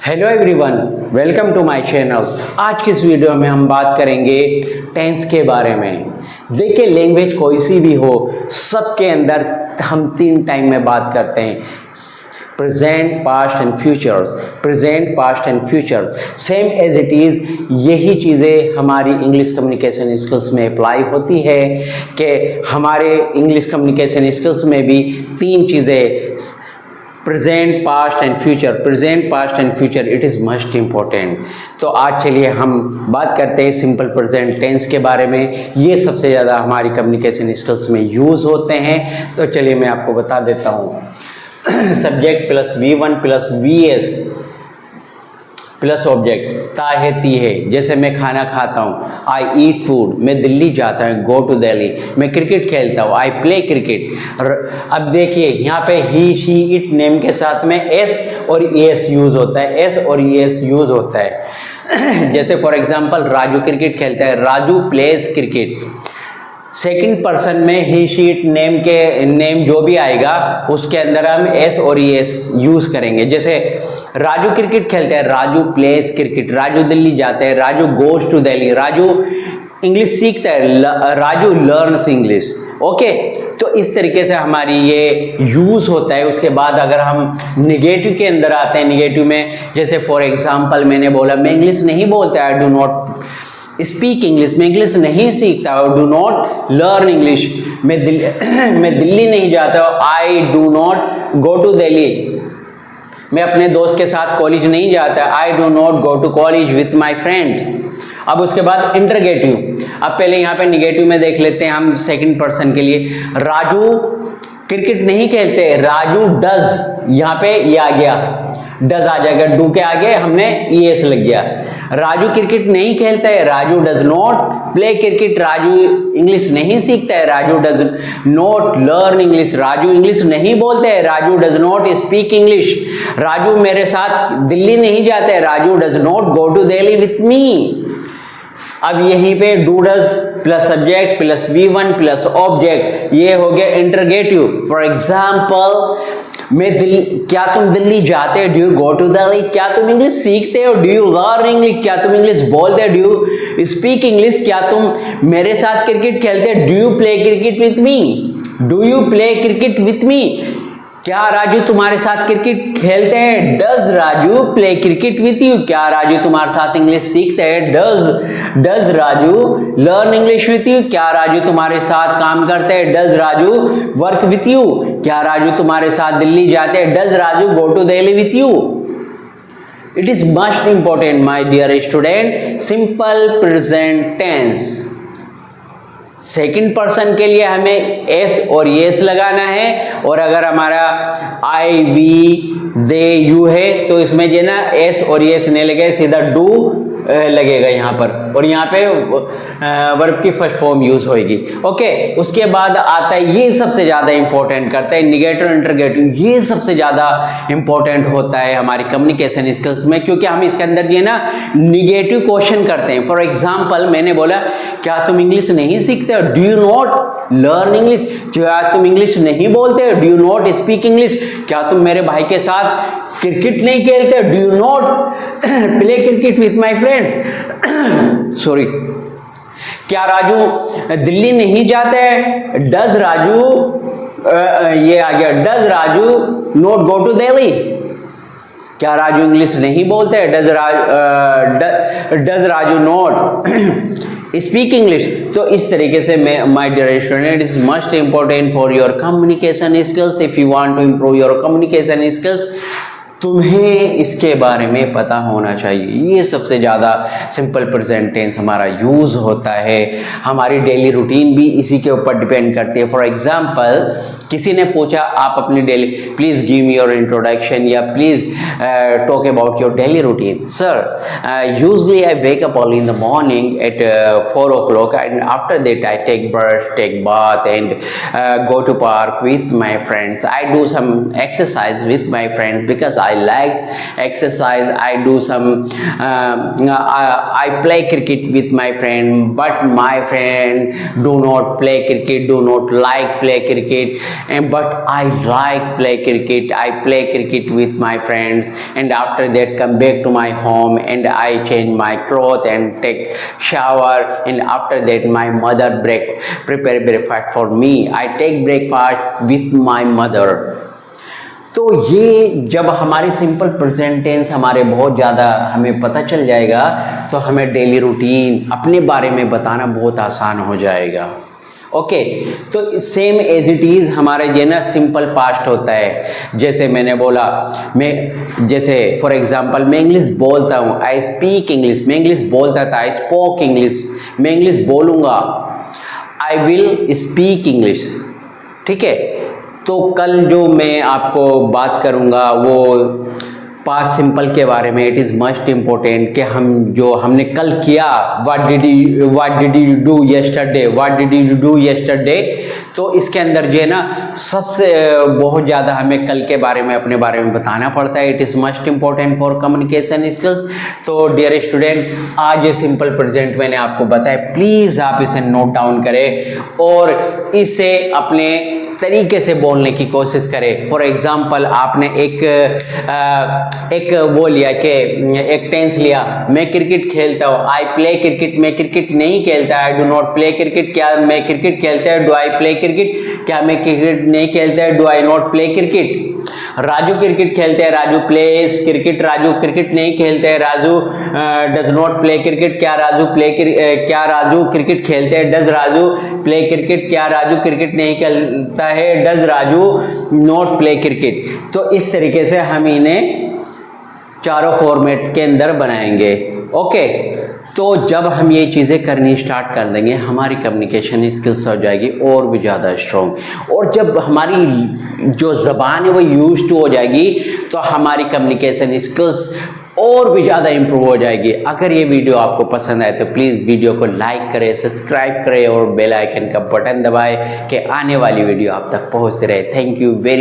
Hello everyone, welcome to my channel. आज की इस वीडियो में हम बात करेंगे टेंस के बारे में। देखिए, लैंग्वेज कोई सी भी हो, सबके अंदर हम 3 टाइम में बात करते हैं, present, past and futures. Present, past and future same as it is. यही चीज़ें हमारी इंग्लिश कम्युनिकेशन स्किल्स में अप्लाई होती है कि हमारे इंग्लिश कम्युनिकेशन स्किल्स में भी 3 चीज़ें, present, past and future. Present, past and future, it is must important. तो आज चलिए हम बात करते हैं सिंपल प्रेजेंट टेंस के बारे में। ये सबसे ज़्यादा हमारी कम्युनिकेशन स्किल्स में यूज़ होते हैं। तो चलिए मैं आपको बता देता हूँ। Subject plus V1 plus VS plus object, ता है ती है। जैसे मैं खाना खाता हूँ, आई ईट फूड। मैं दिल्ली जाता हूँ, गो टू दिल्ली। मैं क्रिकेट खेलता हूँ, आई प्ले क्रिकेट। अब देखिए, यहाँ पे ही, शी, इट नेम के साथ में एस और एस यूज़ होता है। एस और एस यूज़ होता है। जैसे फॉर एग्जांपल, राजू क्रिकेट खेलता है, Raju plays cricket. Second person में ही, शी, इट नेम जो भी आएगा उसके अंदर हम एस और एस यूज करेंगे। जैसे राजू क्रिकेट खेलते हैं, राजू प्लेज क्रिकेट। राजू दिल्ली जाते हैं, Raju goes to Delhi. Raju English सीखता है, राजू लर्न्स इंग्लिश। ओके, तो इस तरीके से हमारी ये यूज होता है। उसके बाद अगर हम निगेटिव के अंदर आते हैं, निगेटिव में जैसे फॉर एग्जांपल मैंने बोला, मैं इंग्लिश नहीं बोलता, आई डू नॉट स्पीक इंग्लिश। मैं इंग्लिश नहीं सीखता हूँ, डू नॉट लर्न इंग्लिश। मैं दिल्ली नहीं जाता हूँ, I do not go to Delhi. मैं अपने दोस्त के साथ कॉलेज नहीं जाता, I do not go to college with my friends. अब उसके बाद इंटरगेटिव। अब पहले यहाँ पे निगेटिव में देख लेते हैं हम सेकंड पर्सन के लिए। राजू क्रिकेट नहीं खेलते, राजू डज। यहाँ पे ये आ गया, डज आ जाएगा, डू के आगे हमने ईएस लग गया। राजू क्रिकेट नहीं खेलता है, Raju does not play cricket. Raju English नहीं सीखता है, Raju does not learn English. Raju English नहीं बोलते है, Raju does not speak English. Raju मेरे साथ दिल्ली नहीं जाते है, Raju does not go to Delhi with me. अब यहीं पे do does plus subject plus V1 plus object, ये हो गया इंटरगेटिव। फॉर एग्जाम्पल, क्या तुम दिल्ली जाते हो, do you go to Delhi? क्या तुम इंग्लिश सीखते हो, डू यू लर्न इंग्लिश? क्या तुम इंग्लिश बोलते हो, डू यू स्पीक इंग्लिश? क्या तुम मेरे साथ क्रिकेट खेलते हो, do you play cricket with me? Do you play cricket with me? क्या राजू तुम्हारे साथ क्रिकेट खेलते हैं, does Raju play cricket with you? क्या राजू तुम्हारे साथ इंग्लिश सीखते हैं, does Raju learn English with you? क्या राजू तुम्हारे साथ काम करते हैं, does Raju work with you? क्या राजू तुम्हारे साथ दिल्ली जाते हैं, does Raju go to Delhi with you? It is must important my dear student, simple present tense. Second person के लिए हमें एस और येस लगाना है, और अगर हमारा आई, वी, दे, यू है तो इसमें जो ना एस और येस नहीं लगे, सीधा डू लगेगा यहाँ पर, और यहाँ पे वर्ब की फर्स्ट फॉर्म यूज होगी। ओके, उसके बाद आता है, ये सबसे ज्यादा इंपॉर्टेंट करता है, निगेटिव इंटरगेटिव। ये सबसे ज्यादा इंपॉर्टेंट होता है हमारी कम्युनिकेशन स्किल्स में, क्योंकि हम इसके अंदर ये ना निगेटिव क्वेश्चन करते हैं। फॉर एग्जाम्पल, मैंने बोला, क्या तुम इंग्लिश नहीं सीखते हो, do you not learn English? क्या तुम इंग्लिश नहीं बोलते हो, do you not speak English? क्या तुम मेरे भाई के साथ क्रिकेट नहीं खेलते, do you not play cricket with my friends? Sorry. क्या राजू दिल्ली नहीं जाते है, डज राजू, ये आ गया, does Raju not go to Delhi? क्या राजू इंग्लिश नहीं बोलते है, does Raju not speak English? तो इस तरीके से my dear student, is must important for your communication skills. If you want to improve your communication skills, तुम्हें इसके बारे में पता होना चाहिए। ये सबसे ज़्यादा सिंपल प्रेजेंट टेंस हमारा यूज़ होता है। हमारी डेली रूटीन भी इसी के ऊपर डिपेंड करती है। फॉर एग्जांपल, किसी ने पूछा, आप अपनी daily, please give me your introduction, या please talk about your daily routine. Sir, usually I wake up early in the morning at 4 o'clock, and after that I take brush, take bath and go to park with my friends. I do some exercise with my friends because I like exercise, I do some I play cricket with my friend, but my friend do not play cricket, do not like play cricket, and but I like play cricket. I play cricket with my friends, and after that come back to my home and I change my clothes and take shower, and after that my mother prepare breakfast for me. I take breakfast with my mother. तो ये जब हमारे simple present tense हमारे बहुत ज़्यादा हमें पता चल जाएगा तो हमें डेली रूटीन अपने बारे में बताना बहुत आसान हो जाएगा। ओके, तो सेम एज इट इज़ हमारे ये ना सिंपल पास्ट होता है। जैसे मैंने बोला, मैं जैसे फॉर एग्जांपल मैं इंग्लिश बोलता हूँ, आई स्पीक इंग्लिश। मैं इंग्लिश बोलता था, आई स्पोक इंग्लिश। मैं इंग्लिश बोलूँगा, आई विल स्पीक इंग्लिश। ठीक है, तो कल जो मैं आपको बात करूँगा वो पास्ट सिंपल के बारे में। इट इज़ मस्ट इम्पोर्टेंट कि हम जो हमने कल किया, what did you do yesterday, what did you do yesterday. तो इसके अंदर जो है ना सबसे बहुत ज़्यादा हमें कल के बारे में अपने बारे में बताना पड़ता है। It is must important for communication skills. तो डियर स्टूडेंट, आज ये सिंपल प्रेजेंट मैंने आपको बताया, प्लीज़ आप इसे नोट डाउन करें और इसे अपने तरीके से बोलने की कोशिश करें। फॉर एग्जाम्पल आपने एक वो लिया कि एक टेंस लिया, मैं क्रिकेट खेलता हूँ, आई प्ले क्रिकेट। मैं क्रिकेट नहीं खेलता, आई डू नॉट प्ले क्रिकेट। क्या मैं क्रिकेट खेलता है, डू आई प्ले क्रिकेट। क्या मैं क्रिकेट नहीं खेलता है, do I not play cricket. Raju cricket खेलते हैं, Raju place cricket. Raju cricket नहीं खेलते हैं, Raju does not play cricket. क्या राजू क्रिकेट खेलते हैं, डज राजू प्ले क्रिकेट। क्या राजू क्रिकेट नहीं खेलता है, does Raju not play cricket. तो इस तरीके से हम इन्हें चारों फॉर्मेट के अंदर बनाएंगे। ओके, तो जब हम ये चीज़ें करनी स्टार्ट कर देंगे हमारी कम्युनिकेशन स्किल्स हो जाएगी और भी ज़्यादा स्ट्रॉन्ग। और जब हमारी जो ज़बान है वो यूज टू हो जाएगी तो हमारी कम्युनिकेशन स्किल्स और भी ज़्यादा इंप्रूव हो जाएगी। अगर ये वीडियो आपको पसंद आए तो प्लीज़ वीडियो को लाइक करें, सब्सक्राइब करें और बेल आइकन का बटन दबाएं कि आने वाली वीडियो आप तक पहुंचती रहे। Thank you very